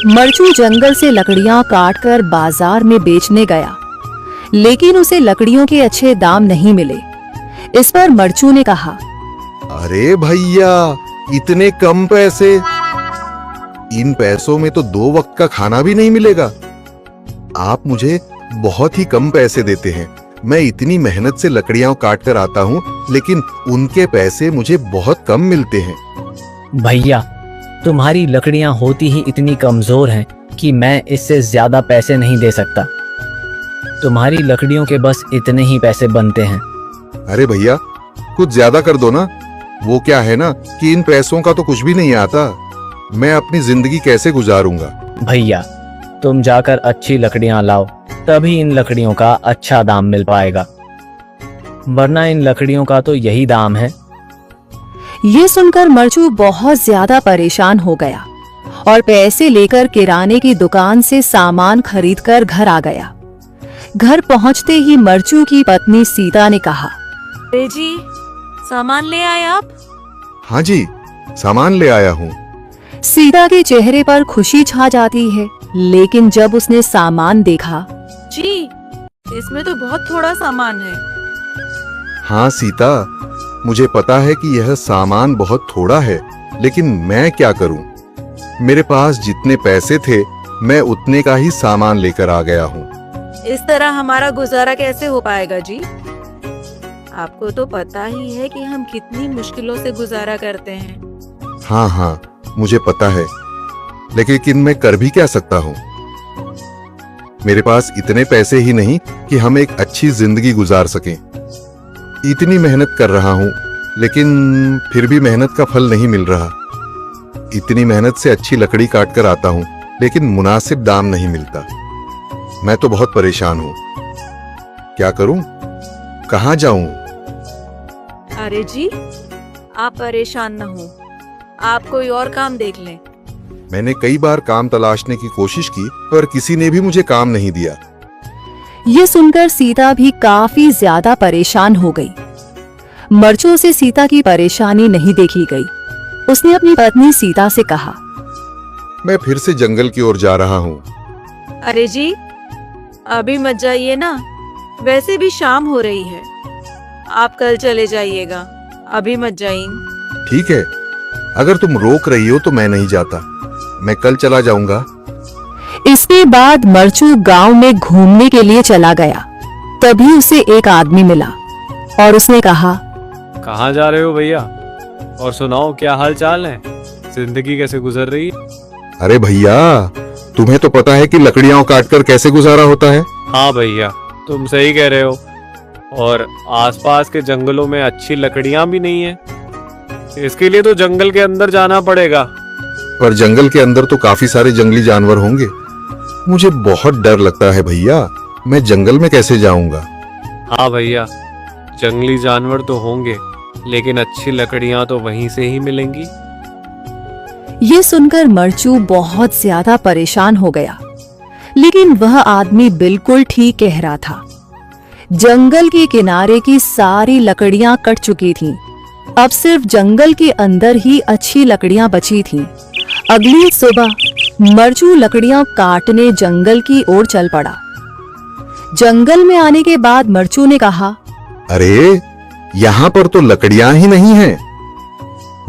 मरचू जंगल से लकड़ियां काटकर बाजार में बेचने गया, लेकिन उसे लकड़ियों के अच्छे दाम नहीं मिले। इस पर मरचू ने कहा, अरे भैया, इतने कम पैसे? इन पैसों में तो 2 वक्त का खाना भी नहीं मिलेगा। आप मुझे बहुत ही कम पैसे देते हैं। मैं इतनी मेहनत से लकड़ियां काट कर आता हूँ, लेकिन उनके पैसे मुझे बहुत कम मिलते हैं। भैया, तुम्हारी लकड़ियां होती ही इतनी कमजोर हैं कि मैं इससे ज्यादा पैसे नहीं दे सकता। तुम्हारी लकड़ियों के बस इतने ही पैसे बनते हैं। अरे भैया, कुछ ज्यादा कर दो ना। वो क्या है ना कि इन पैसों का तो कुछ भी नहीं आता। मैं अपनी जिंदगी कैसे गुजारूंगा? भैया, तुम जाकर अच्छी लकड़ियां लाओ, तभी इन लकड़ियों का अच्छा दाम मिल पाएगा, वरना इन लकड़ियों का तो यही दाम है। ये सुनकर मरचू बहुत ज्यादा परेशान हो गया और पैसे लेकर किराने की दुकान से सामान खरीदकर घर आ गया। घर पहुंचते ही मरचू की पत्नी सीता ने कहा, अरे जी, सामान ले आए आप? हाँ जी, सामान ले आया हूँ। सीता के चेहरे पर खुशी छा जाती है, लेकिन जब उसने सामान देखा, जी, इसमें तो बहुत थोड़ा सामान है। हाँ सीता, मुझे पता है कि यह सामान बहुत थोड़ा है, लेकिन मैं क्या करूं? मेरे पास जितने पैसे थे, मैं उतने का ही सामान लेकर आ गया हूँ। इस तरह हमारा गुजारा कैसे हो पाएगा जी? आपको तो पता ही है कि हम कितनी मुश्किलों से गुजारा करते हैं। हाँ, मुझे पता है, लेकिन मैं कर भी क्या सकता हूँ? मेरे पास इतने पैसे ही नहीं कि हम एक अच्छी जिंदगी गुजार सकें। इतनी मेहनत कर रहा हूँ, लेकिन फिर भी मेहनत का फल नहीं मिल रहा। इतनी मेहनत से अच्छी लकड़ी काट कर आता हूँ, लेकिन मुनासिब दाम नहीं मिलता। मैं तो बहुत परेशान हूँ। क्या करूँ? कहाँ जाऊँ? अरे जी, आप परेशान न हो, आप कोई और काम देख लें। मैंने कई बार काम तलाशने की कोशिश की, पर किसी ने भी मुझे काम नहीं दिया। ये सुनकर सीता भी काफी ज्यादा परेशान हो गई। मरचू से सीता की परेशानी नहीं देखी गई। उसने अपनी पत्नी सीता से कहा, मैं फिर से जंगल की ओर जा रहा हूँ। अरे जी, अभी मत जाइए ना, वैसे भी शाम हो रही है। आप कल चले जाइएगा, अभी मत जाइए। ठीक है, अगर तुम रोक रही हो तो मैं नहीं जाता। मैं कल चला जाऊंगा। इसके बाद मरचू गांव में घूमने के लिए चला गया। तभी उसे एक आदमी मिला और उसने कहा, कहाँ जा रहे हो भैया? और सुनाओ, क्या हाल चाल है? जिंदगी कैसे गुजर रही है? अरे भैया, तुम्हें तो पता है कि लकड़ियां काटकर कैसे गुजारा होता है। हाँ भैया, तुम सही कह रहे हो। और आसपास के जंगलों में अच्छी लकड़ियां भी नहीं है। इसके लिए तो जंगल के अंदर जाना पड़ेगा। पर जंगल के अंदर तो काफी सारे जंगली जानवर होंगे। मुझे बहुत डर लगता है भैया। मैं जंगल में कैसे जाऊंगा? हाँ भैया, जंगली जानवर तो होंगे, लेकिन अच्छी लकड़ियां तो वहीं से ही मिलेंगी। ये सुनकर मरचू बहुत ज्यादा परेशान हो गया, लेकिन वह आदमी बिल्कुल ठीक कह रहा था। जंगल के किनारे की सारी लकड़ियां कट चुकी थीं। अब सिर्फ जंगल के अंदर ही अच्छी लकड़ियां बची थीं। अगली सुबह मरचू लकड़ियां काटने जंगल की ओर चल पड़ा। जंगल में आने के बाद मरचू ने कहा, अरे, यहाँ पर तो लकड़ियां ही नहीं हैं।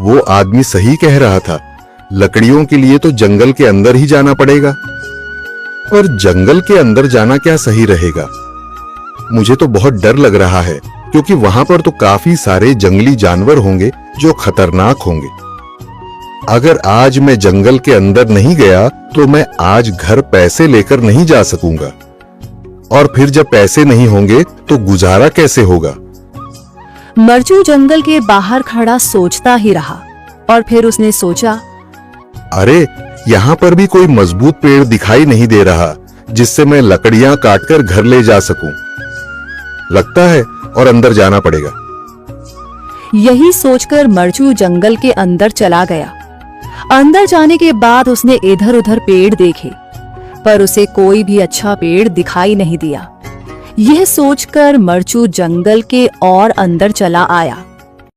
वो आदमी सही कह रहा था। लकड़ियों के लिए तो जंगल के अंदर ही जाना पड़ेगा। और जंगल के अंदर जाना क्या सही रहेगा? मुझे तो बहुत डर लग रहा है, क्योंकि वहां पर तो काफी सारे जंगली जानवर होंगे जो खतरनाक होंगे। अगर आज मैं जंगल के अंदर नहीं गया तो मैं आज घर पैसे लेकर नहीं जा सकूंगा, और फिर जब पैसे नहीं होंगे तो गुजारा कैसे होगा? मरचू जंगल के बाहर खड़ा सोचता ही रहा और फिर उसने सोचा, अरे, यहाँ पर भी कोई मजबूत पेड़ दिखाई नहीं दे रहा जिससे मैं लकड़ियां काटकर घर ले जा सकूं। लगता है और अंदर जाना पड़ेगा। यही सोचकर मरचू जंगल के अंदर चला गया। अंदर जाने के बाद उसने इधर उधर पेड़ देखे, पर उसे कोई भी अच्छा पेड़ दिखाई नहीं दिया। यह सोचकर मरचू जंगल के और अंदर चला आया।